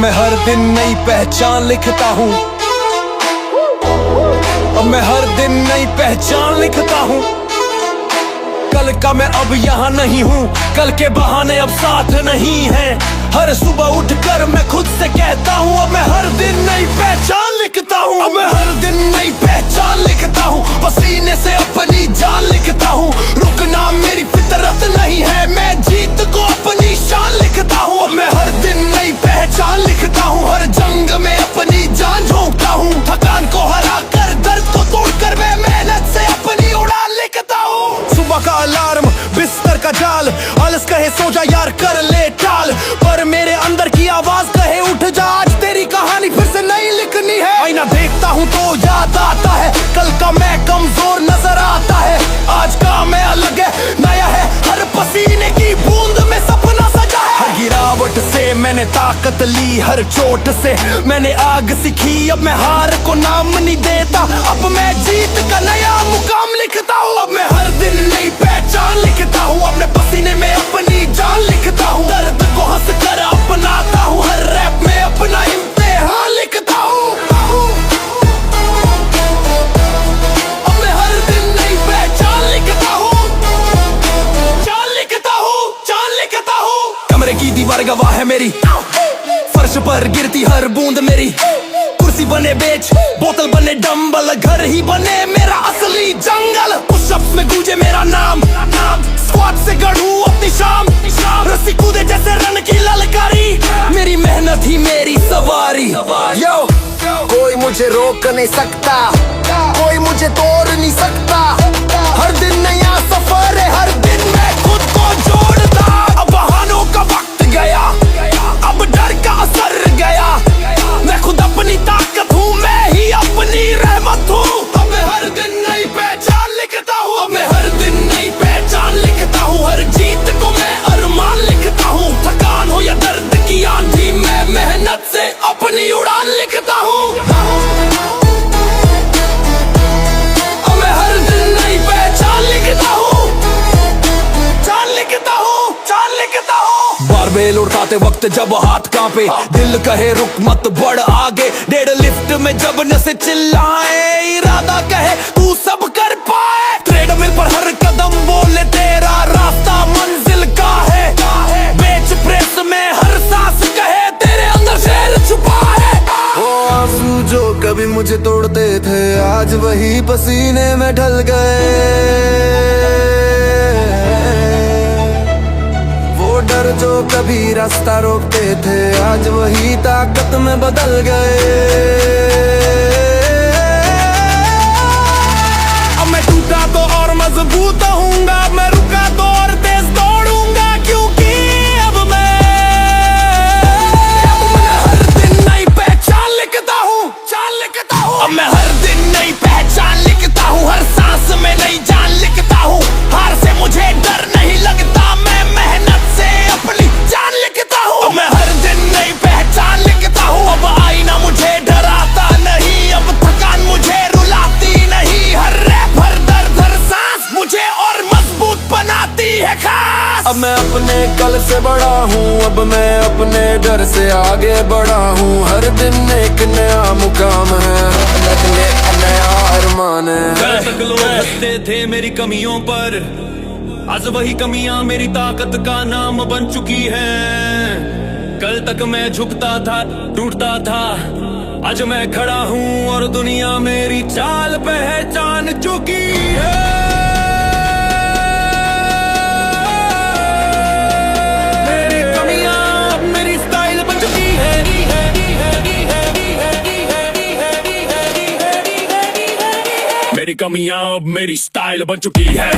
मैं हर दिन नई पहचान लिखता हूँ, अब मैं हर दिन नई पहचान लिखता हूँ। कल का मैं अब यहाँ नहीं हूँ, कल के बहाने अब साथ नहीं है। हर सुबह उठकर मैं खुद से कहता हूँ, अब मैं हर दिन नई पहचान लिखता हूँ, अब मैं हर दिन नई पहचान लिखता हूँ। पसीने से अपनी जान लिखता हूँ, रुकना मेरी फितरत नहीं है, मैं जीत को अपनी शान लिखता हूँ। अब मैं हर दिन नई पहचान लिखता हूँ, हर जंग में अपनी जान झोंकता हूँ। थकान को हरा कर, दर्द को तोड़कर मैं मेहनत से अपनी उड़ान लिखता हूँ। सुबह का अलार्म, बिस्तर का जाल, आलस कहे सो जा यार कर ले टाल, पर मेरे अंदर की आवाज कहे उठ जा, आज तेरी कहानी फिर से नई लिखनी है। आईना देखता हूँ तो याद आता है, कल का मैं कमजोर नजर आता है, आज का मैं अलग है, नया है, हर पसीने की बूंद में सपना सजा है। हर गिरावट से मैंने ताकत ली, हर चोट से मैंने आग सीखी, अब मैं हार को नाम नहीं देता, अब मैं जीत का नया मुकाम लिखता हूँ। अब मैं हर दिन नई पहचान लिखता हूँ, अपने पसीने में अपनी जान लिखता हूँ, दर्द को हंस कर अपनाता हूँ, हर रैप में अपना इम्तिहान लिखता हूँ। अब मैं हर दिन नई पहचान लिखता हूँ, जान लिखता हूँ, जान लिखता हूँ। कमरे की दीवार गवाह है मेरी, फर्श पर गिरती हर बूंद मेरी, कुर्सी बने बेच, बोतल बने डंबल, घर ही बने मेरा असली जंगल। पुशअप्स में गूंजे मेरा नाम, स्क्वाट से गढ़ूं अपनी शाम, रस्सी कूदे जैसे रन की ललकारी, मेरी मेहनत ही मेरी सवारी। यो कोई मुझे रोक नहीं सकता, कोई मुझे तोड़ नहीं सकता, हर दिन नया सफर है, हर दिन मैं खुद को जोड़ता। अब बहानों का वक्त गया, अब डर का असर गया, मैं खुद अपनी ताकत हूँ, मैं ही अपनी रहमत हूँ। अब मैं हर दिन नई पहचान लिखता हूँ, अब मैं हर दिन नई पहचान लिखता हूँ, हर जीत को मैं अरमान लिखता हूँ। थकान हो या दर्द की आंधी, मैं मेहनत से अपनी उड़ान लिखता हूँ। अब मैं हर दिन नई पहचान लिखता हूँ, जान लिखता हूँ, जान लिखता हूँ। बारबेल उठाते वक्त जब हाथ कांपे, दिल कहे रुक मत बढ़ आगे, 1.5 लिफ्ट में जब नसें चिल्लाए, इरादा कहे तू सब कर पाए, ट्रेडमिल पर हर कदम बोले तेरा रास्ता मंजिल का है, बेंच प्रेस में हर सांस कहे तेरे अंदर शेर छुपा है। वो आंसू जो कभी मुझे तोड़ते थे, आज वही पसीने में ढल गए, डर जो कभी रास्ता रोकते थे, आज वही ताकत में बदल गए। अब मैं टूटा तो और मजबूत होऊंगा, मैं रुका तो और तेज दौड़ूंगा, क्योंकि अब मैं हर दिन नई पहचान लिखता हूँ, जान लिखता हूँ। अब मैं हर दिन नई पहचान लिखता हूँ, हर सांस में नई जान लिखता हूँ, हार से मुझे डर नहीं लगता, मैं मेहनत से अपनी जान लिखता हूँ। अब मैं हर दिन नई पहचान लिखता हूँ, अब आईना मुझे डराता नहीं, अब थकान मुझे रुलाती नहीं, हर रैप हर दर्द हर सांस मुझे और मजबूत बनाती है खास। अब मैं अपने कल से बड़ा हूँ, अब मैं अपने डर से आगे बढ़ा हूँ, हर दिन एक नया मुकाम है, नया अरमान है। कल तक लोग हंसते थे मेरी कमियों पर, आज वही कमियां मेरी ताकत का नाम बन चुकी हैं। कल तक मैं झुकता था, टूटता था, आज मैं खड़ा हूँ और दुनिया मेरी चाल पहचान चुकी है। मेरी कमियां अब मेरी स्टाइल बन चुकी है, मेरी कमियां अब मेरी स्टाइल बन चुकी है।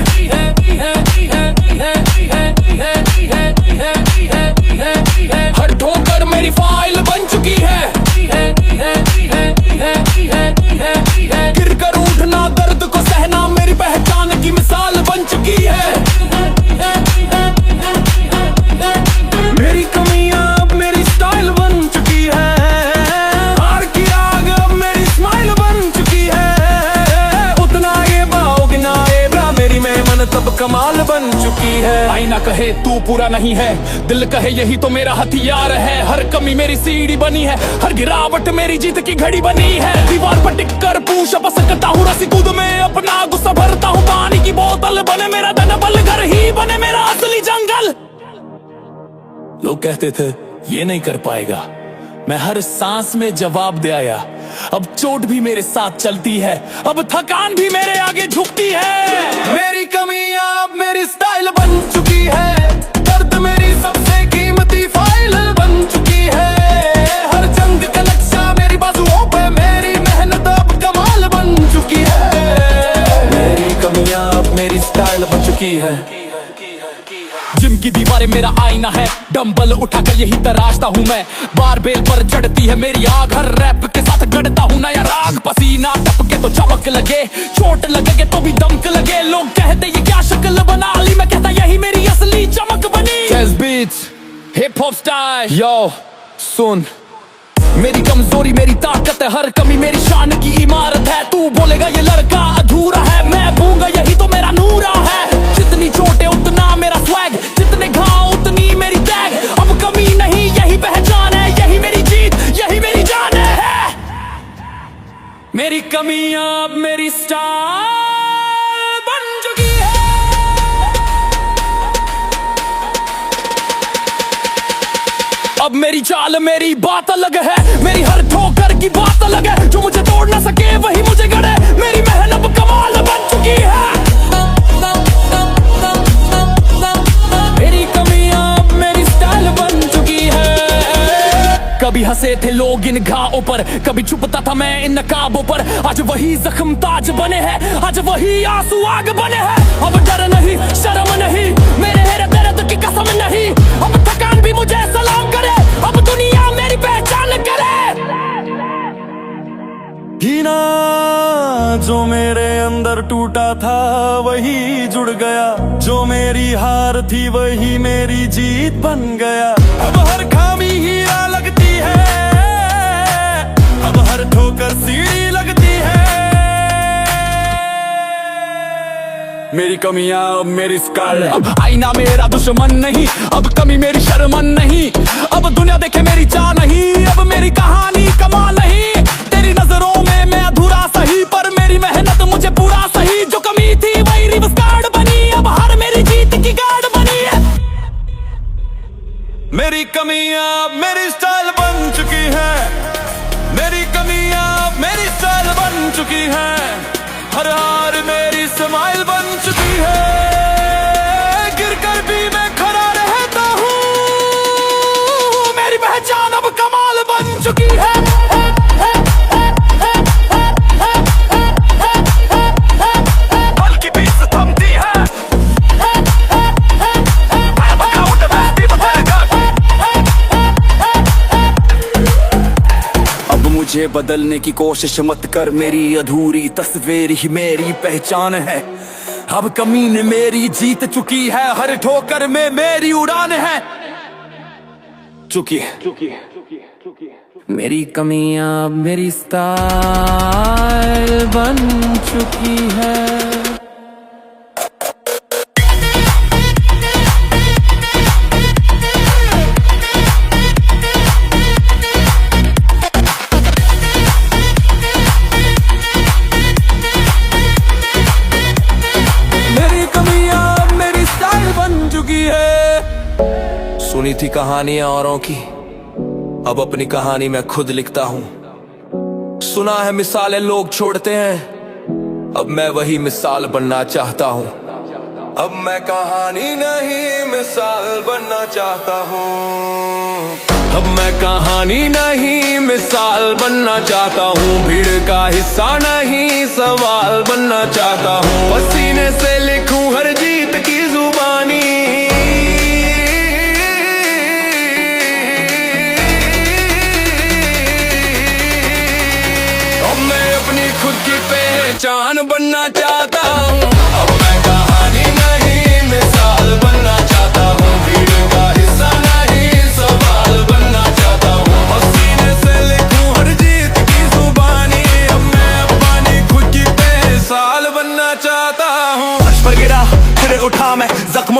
हर ठोकर मेरी फाइल बन चुकी है, गिर कर उठना दर्द को सहना मेरी पहचान की मिसाल बन चुकी है। मेरी कमियां अब मेरी स्टाइल बन चुकी है, हार की आग अब मेरी स्माइल बन चुकी है, उतना ये बाओ कि ना ये मेरी मेहनत तब कमाल बन चुकी है। आईना कहे तू पूरा नहीं है, दिल कहे यही तो मेरा हथियार है। हर कमी मेरी सीढ़ी बनी है, हर गिरावट मेरी जीत की घड़ी बनी है। दीवार पर टिक कर पूछ बस सकता हूँ, रस्सी कूद में अपना गुस्सा भरता हूँ। पानी की बोतल बने मेरा धनबल, घर ही बने मेरा असली जंगल। लोग कहते थे ये नहीं कर पाएगा, मैं हर सांस में जवाब दे आया। अब चोट भी मेरे साथ चलती है, अब थकान भी मेरे आगे झुकती है। मेरी कमियां अब मेरी स्टाइल बन चुकी है, दर्द मेरी सबसे कीमती फाइल बन चुकी है। हर जंग का नक्शा मेरी बाजुओं पे, मेरी मेहनत अब कमाल बन चुकी है। मेरी कमियां अब मेरी स्टाइल बन चुकी है। जिम की दीवारें मेरा आईना है, डंबल उठाकर यही तराशता हूँ मैं। बारबेल पर चढ़ती है मेरी आग, हर रैप के साथ गढ़ता हूँ नया राग। पसीना टपके तो चमक लगे, चोट लगे तो भी दमक लगे। लोग कहते ये क्या शक्ल बना ली, मैं कहता यही मेरी असली चमक बनी। Jazz beats, hip hop style, yo सुन। मेरी कमजोरी मेरी ताकत है, हर कमी मेरी शान की इमारत है। तू बोलेगा ये लड़का अधूरा है, मैं बोलूंगा यही तो मेरा नूरा है। जितनी चोटें उतना मेरा स्वैग, जितने घाव उतनी मेरी टैग। अब कमी नहीं यही पहचान है, यही मेरी जीत यही मेरी जान है। मेरी कमियां अब मेरी स्टाइल बन चुकी है। अब मेरी चाल मेरी बात अलग है, मेरी हर ठोकर की बात अलग है। जो मुझे तोड़ ना सके वही मुझे गड़े, मेरी मेहनत कमाल बन चुकी है। मेरी कमियां अब मेरी स्टाइल बन चुकी है। कभी हंसे थे लोग इन घावों पर, कभी छुपता था मैं इन नकाबों पर। आज वही जख्म ताज बने हैं, आज वही आंसू आग बने हैं। अब डर नहीं शर्म नहीं, मेरे दर्द की कसम नहीं। अब थकान भी मुझे सलाम करे, अब दुनिया मेरी पहचान करे। हीना जो मेरे अंदर टूटा था वही जुड़ गया, जो मेरी हार थी वही मेरी जीत बन गया। अब हर खामी हीरा लगती है, अब हर ठोकर सीढ़ी लगती है। मेरी कमियां अब मेरी स्टाइल। अब आईना मेरा दुश्मन नहीं, अब कमी मेरी शर्मन नहीं। अब दुनिया देखे मेरी चाह नहीं, अब मेरी कहानी कमाल नहीं। तेरी नजरों में मैं अधूरा सही, पर मेरी मेहनत मुझे पूरा सही। जो कमी थी वही रिवर्स कार्ड बनी, अब हर मेरी जीत की गार्ड बनी है। मेरी कमियां अब मेरी स्टाइल बन चुकी है। मेरी कमियां अब मेरी स्टाइल बन चुकी है। हर हार मेरी स्माइल बन चुकी है। गिरकर भी मैं खड़ा रहता हूँ, मेरी पहचान अब कमाल बन चुकी है। मुझे बदलने की कोशिश मत कर, मेरी अधूरी तस्वीर ही मेरी पहचान है। अब कमीन मेरी जीत चुकी है, हर ठोकर में मेरी उड़ान है। चुकी मेरी कमियां मेरी स्टाइल बन चुकी है। सुनी थी कहानियां औरों की, अब अपनी कहानी मैं खुद लिखता हूँ। सुना है मिसालें लोग छोड़ते हैं, अब मैं वही मिसाल बनना चाहता हूँ। अब मैं कहानी नहीं मिसाल बनना चाहता हूँ। अब मैं कहानी नहीं मिसाल बनना चाहता हूँ। भीड़ का हिस्सा नहीं सवाल बनना चाहता हूँ। पसीने से लिखूं हर जीत की जुबानी, खुद की पहचान बनना चाहता हूँ। अब मैं कहानी नहीं मिसाल बनना चाहता हूँ। भीड़ का हिस्सा नहीं सवाल बनना चाहता हूँ। पसीने से लिखूं हर जीत की जुबानी, अब मैं अपनी खुद की पहचान बनना चाहता हूँ। फर्श पर गिरा फिर उठा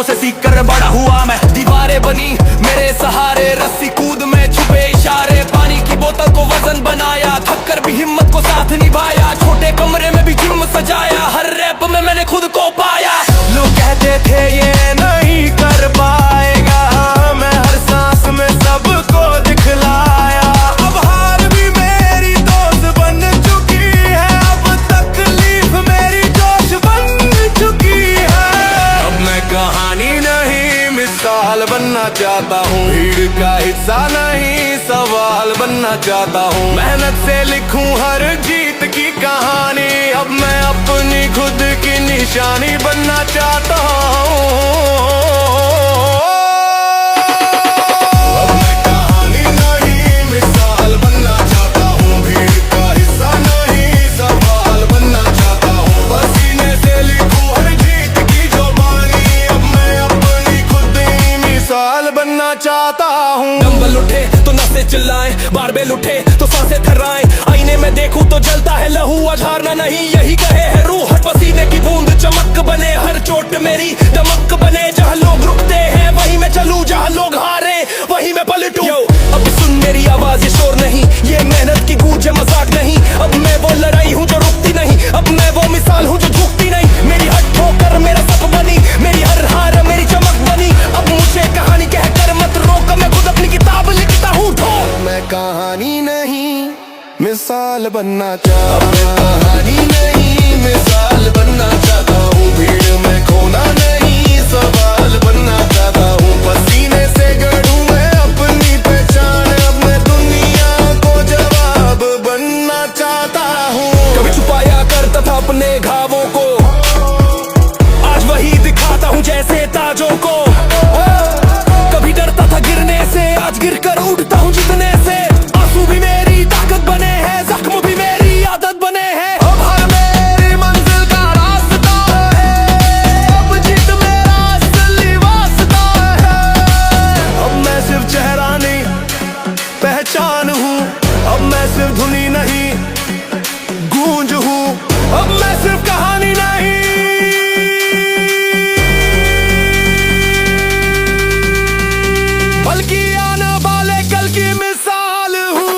से सीख कर बड़ा हुआ मैं। दीवारें बनी मेरे सहारे, रस्सी कूद में छुपे इशारे, पानी की बोतल को वजन बनाया, थक कर भी हिम्मत को साथ निभाया, छोटे कमरे में भी जिम सजाया, हर रैप में मैंने खुद को पाया। लोग कहते थे ये नहीं कर पाएगा, मैं हर सांस में सबको दिखलाया। अब हार भी मेरी दोस्त बन चुकी है, अब तकलीफ मेरी जोश बन चुकी है। अब मैं कहानी नहीं मिसाल बनना चाहता हूँ, भीड़ का हिस्सा नहीं सवाल बनना चाहता हूँ। मेहनत से लिखूं हर जीत की कहानी, अब मैं अपनी खुद की निशानी बनना चाहता हूँ। चाहता हूँ। डंबल उठे तो नसें चिल्लाएं, बारबेल उठे तो सांसें थर्राएं, आईने में देखूं तो जलता है लहू, अझारना नहीं यही कहे है रूह। हर पसीने की बूंद चमक बने, हर चोट मेरी दमक बने, जहाँ लोग रुकते हैं वहीं मैं चलूं, जहाँ लोग हारे वहीं मैं पलटूं। अब सुन मेरी आवाज, ये शोर नहीं, ये मेहनत की गूंज है, मजाक नहीं। अब मैं वो लड़ाई हूँ जो रुकती नहीं, अब मैं वो मिसाल हूँ जो झुकती नहीं। मेरी हर ठोकर मेरा सब बनी, मेरी हर हार मेरी चमक बनी। अब मुझे कहानी कहकर मत रोक, मैं खुद अपनी किताब लिखता हूँ। मैं कहानी नहीं मिसाल बनना चाहता, कहानी नहीं मिसाल बनना चाहता हूँ। भीड़ में खोना नहीं सवाल बनना चाहता हूँ, पसीने से गढ़ूं मैं अपनी पहचान, अब मैं दुनिया को जवाब बनना चाहता हूँ। कभी छुपाया करता था अपने घावों को, आज वही दिखाता हूँ जैसे ताजों को। कभी डरता था गिरने से, आज गिर कर उठता हूँ जितने से। आंसू भी मेरी ताकत बने हैं, जख्म भी मेरी आदत बने हैं। अब हर मेरी मंजिल का रास्ता है, अब जीत मेरा असली वास्ता है। अब मैं सिर्फ चेहरा नहीं पहचान हूँ, अब मैं सिर्फ धुनी नहीं गूंज हूँ, अब मैं सिर्फ कहानी नहीं बल्कि आने वाले कल की मिसाल हूँ।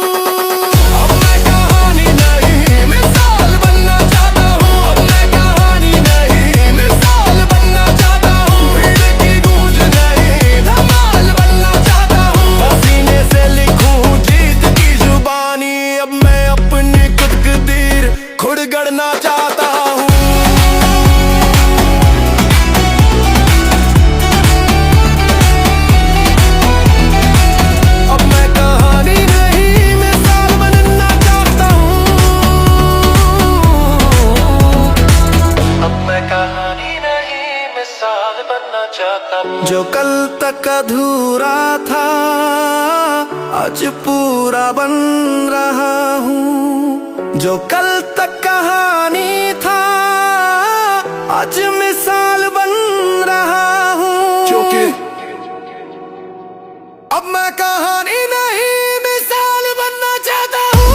अब मैं कहानी नहीं मिसाल बनना चाहता हूँ, अब मैं कहानी नहीं मिसाल बनना चाहता हूँ। भीड़ की गूंज नहीं धमाल बनना चाहता हूँ, पसीने से लिखूं जीत की जुबानी। अब मैं अपनी खुद की तीर खुद गढ़ना चाहता हूँ। जो कल तक अधूरा था आज पूरा बन रहा हूँ, जो कल तक कहानी था आज मिसाल बन रहा हूँ। क्योंकि अब मैं कहानी नहीं मिसाल बनना चाहता हूँ।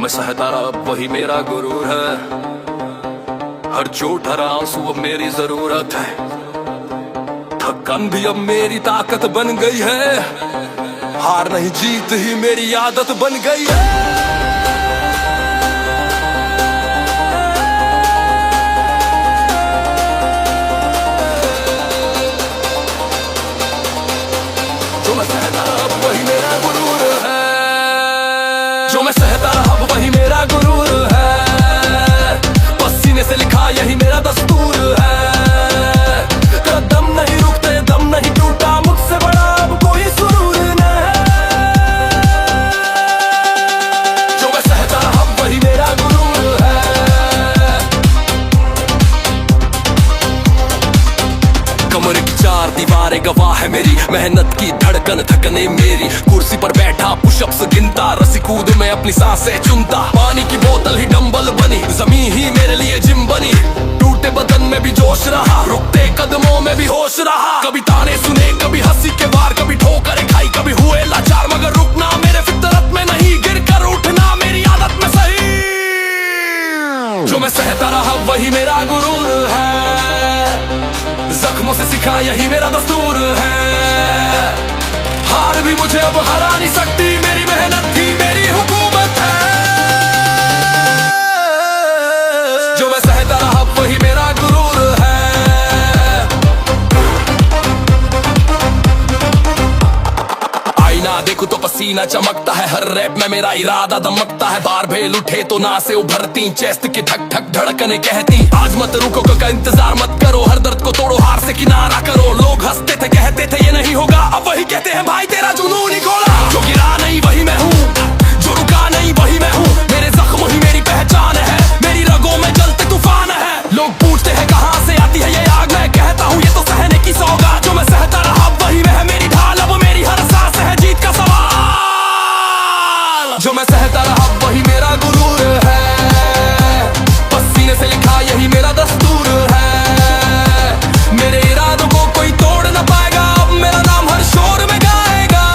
मैं सहता रहा अब वही मेरा गुरूर है, हर चोट हर आंसू अब मेरी जरूरत है, थकान भी अब मेरी ताकत बन गई है, हार नहीं जीत ही मेरी आदत बन गई है। जो मैं सहता रहा अब वही मेरा गुरूर है, जो मैं सहता रहा अब वही मेरा गुरूर है, पसीने से लिखा यही मेरा दस्तूर है। कदम नहीं रुकते दम नहीं टूटा, मुझसे बड़ा अब कोई सुरूर न है। जो मैं सहता रहा अब वही मेरा गुरूर है। कमरे की चार दीवारें गवाह है मेरी मेहनत की धड़कन, थकने मेरी कुर्सी पर बैठा पुशअप्स गिनता, रस्सी कूद में अपनी सांसें चुनता, पानी की बोतल ही डंबल बनी, जमीन ही मेरे लिए जिम बनी, टूटे बदन में भी जोश रहा, रुकते कदमों में भी होश रहा। कभी ताने सुने, कभी हंसी के वार, कभी ठोकरें खाई, कभी हुए लाचार, मगर रुकना मेरे फितरत में नहीं, गिर कर उठना मेरी आदत में सही। जो मैं सहता रहा वही मेरा गुरूर है, जख्मों से सिखा यही मेरा दस्तूर है। हार भी मुझे अब हरा नहीं सकती, मेरी मेहनत ही मेरी हुकूमत है। जो मैं सहता रहा वही मेरा गुरूर है। आईना देखो तो पसीना चमकता है, हर रैप में मेरा इरादा दमकता है। बार भेल उठे तो ना से उभरती, चेस्ट की ठक ठक धड़कने कहती आज मत रुको, का इंतजार मत करो, हर दर्द को तोड़ो, हार से किनारा करो। लोग हंसते थे, कहते थे ये नहीं होगा, अब वही कहते हैं भाई तेरा जुनून ही खोला। जो गिरा नहीं वही मैं हूँ, जो रुका नहीं वही मैं हूँ, मेरे जख्म ही मेरी पहचान है, मेरी रगों में जलते तूफान है। लोग पूछते हैं कहाँ से आती है ये आग, मैं कहता हूँ ये तो सहने की सौगात। जो मैं सहता रहा वही मैं है मेरी ढाल, अब मेरी हर सांस है जीत का सवाल। जो मैं सहता रहा वही मेरा गुरूर है, पसीने से लिखा यही मेरा दस्तूर है। मेरे इरादों को कोई तोड़ न पाएगा, अब मेरा नाम हर शोर में गाएगा।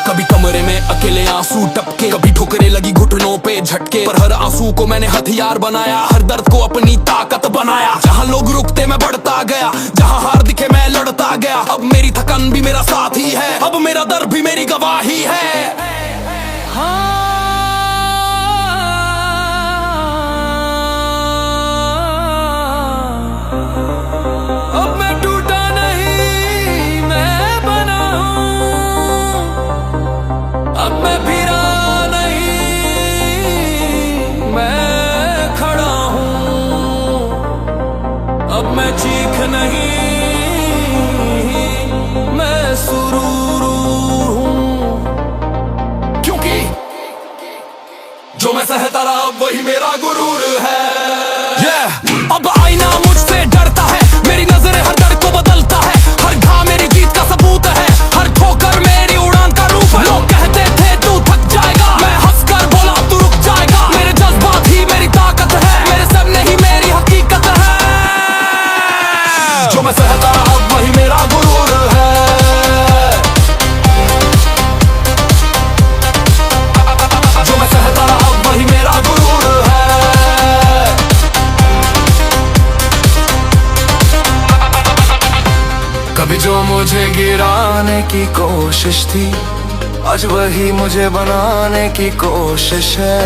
कभी कमरे में अकेले आंसू टपके, कभी ठोकरें लगी घुटनों पे झटके, पर हर आंसू को मैंने हथियार बनाया, हर दर्द को अपनी ताकत बनाया। जहां लोग रुकते मैं बढ़ता गया, जहां हार दिखे मैं लड़ता गया। अब मेरी थकन भी मेरा साथी है, अब मेरा दर्द भी मेरी गवाही है। अब मैं टूटा नहीं, मैं बना हूं। अब मैं फिरा नहीं, मैं खड़ा हूं। अब मैं चीख नहीं, मैं सुरूर हूं। क्योंकि जो मैं सहता रहा वही मेरा गुरूर है। अब आईना मुझसे डरता है, मेरी नजरें हर डर को बदलता है, हर घाव मेरी जीत का सबूत है, हर ठोकर मेरी उड़ान का रूप है। लोग कहते थे तू थक जाएगा, मैं हंसकर बोला तू रुक जाएगा। मेरे जज्बात ही मेरी ताकत है, मेरे सपने ही मेरी हकीकत है। जो मैं सहता रहा वही मेरा गुरूर है। जो मैं सहता रहा वही मेरा गुरूर है। कभी जो मुझे गिराने की कोशिश थी, आज वही मुझे बनाने की कोशिश है।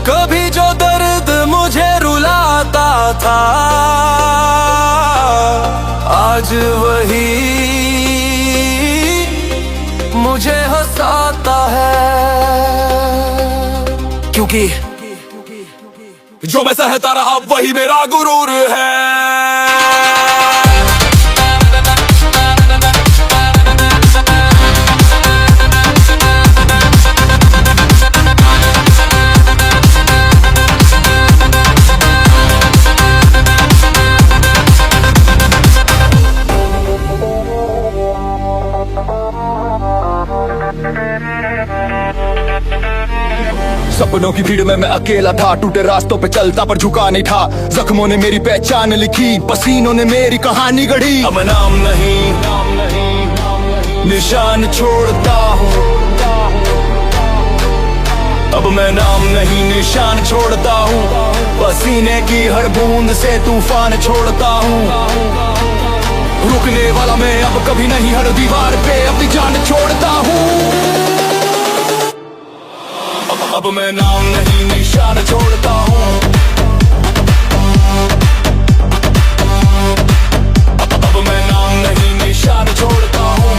कभी जो दर्द मुझे रुलाता था, आज वही मुझे हंसाता है। क्योंकि जो मैं सहता रहा वही मेरा गुरूर है। सपनों की भीड़ में मैं अकेला था, टूटे रास्तों पे चलता पर झुका नहीं था। जख्मों ने मेरी पहचान लिखी, पसीनों ने मेरी कहानी गढ़ी। अब नाम नहीं, निशान छोड़ता हूँ। अब मैं नाम नहीं निशान छोड़ता हूँ, पसीने की हर बूंद से तूफान छोड़ता हूँ। रुकने वाला मैं अब कभी नहीं, हर दीवार पे अपनी जान छोड़ता हूँ। अब मैं नाम नहीं निशान छोड़ता हूँ। अब मैं नाम नहीं निशान छोड़ता हूँ।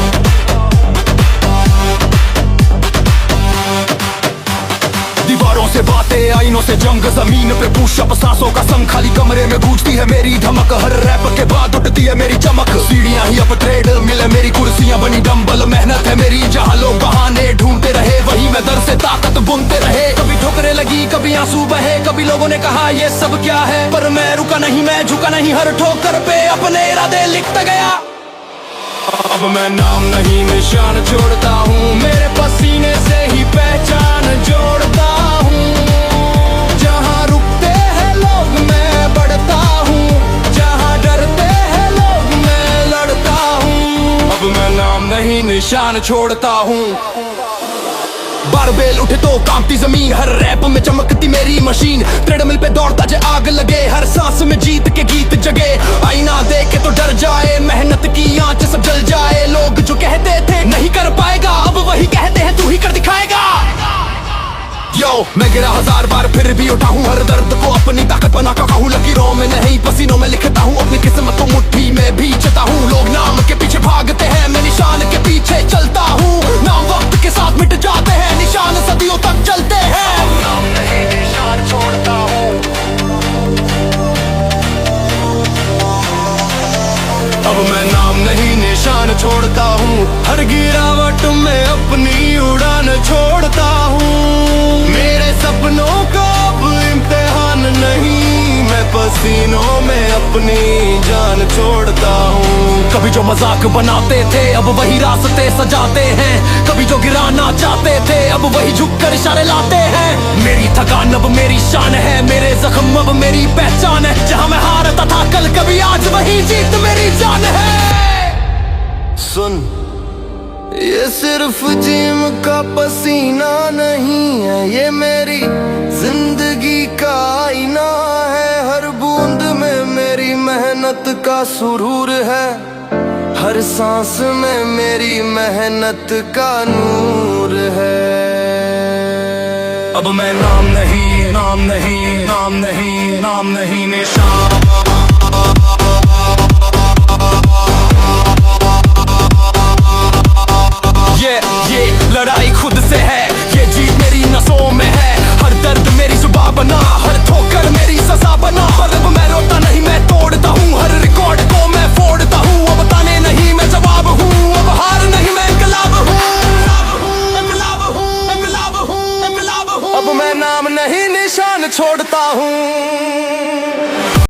दीवारों से बातें, आईनों से जंग, जमीन पे पुशअप, सांसों का संग, खाली कमरे में गूंजती है मेरी धमक। हर रैप के बाद उठती है मेरी चमक। सीढ़ियां ही अब ट्रेड मिले, मेरी कुर्सियां बनी डंबल। मेहनत है मेरी, जहां लोग बहाने ढूंढते रहे, वही मैं दर से ताकत बुनते रहे। कभी ठोकरें लगी, कभी आंसू बहे, कभी लोगों ने कहा ये सब क्या है, पर मैं रुका नहीं, मैं झुका नहीं, हर ठोकर पे अपने इरादे लिखता गया। अब मैं नाम नहीं निशान छोड़ता हूँ, मेरे पसीने से ही पहचान जोड़ता हूँ। जहाँ रुकते हैं लोग निशान छोड़ता हूँ। बारबेल उठे तो कांपती जमीन, हर रैप में चमकती मेरी मशीन। ट्रेडमिल पे दौड़ता जे आग लगे, हर सांस में जीत के गीत जगे। आईना देखे तो डर जाए, मेहनत की आंच सब जल जाए। लोग जो कहते थे नहीं कर पाएगा, अब वही कहते हैं तू ही कर दिखाएगा। यो मैं गिरा 1000 बार फिर भी उठा हूँ, हर दर्द को अपनी ताकत बना कर कहूँ। लकीरों में नहीं पसीनों में लिखता हूँ, अपनी किस्मत को मुट्ठी में भींचता हूँ। लोग नाम के पीछे भागते हैं, मैं निशान के पीछे चलता हूँ। नाम वक्त के साथ मिट जाते हैं, निशान सदियों तक चलते हैं। नाम नहीं निशान छोड़ता हूँ, अब मैं नाम नहीं निशान छोड़ता हूँ। हर गिरावट में अपनी उड़ान छोड़ता हूँ। मेरे सपनों का अब इम्तिहान नहीं, मैं पसीनों में अपनी जान छोड़ता हूँ। कभी जो मजाक बनाते थे अब वही रास्ते सजाते हैं। कभी जो गिराना चाहते थे अब वही झुककर इशारे लाते हैं। मेरी थकान अब मेरी शान है, मेरे जख्म अब मेरी पहचान है। जहाँ मैं हारता था कल कभी आज वही जीत मेरी जान है। सुन, ये सिर्फ जिम का पसीना नहीं है, ये मेरी जिंदगी का आईना है। हर बूंद में मेरी मेहनत का सुरूर है, हर सांस में मेरी मेहनत का नूर है। अब मैं नाम नहीं, नाम नहीं, नाम नहीं, नाम नहीं निशान। ये लड़ाई खुद से है, ये जीत मेरी नसों में है। हर दर्द मेरी जुबान बना, हर ठोकर मेरी सजा बना। पर अब मैं रोता नहीं, मैं तोड़ता हूँ, हर रिकॉर्ड को मैं फोड़ता हूँ। अब ताने नहीं मैं जवाब हूँ, अब हार नहीं मैं इंकलाब हूँ। अब मैं नाम नहीं निशान छोड़ता हूँ।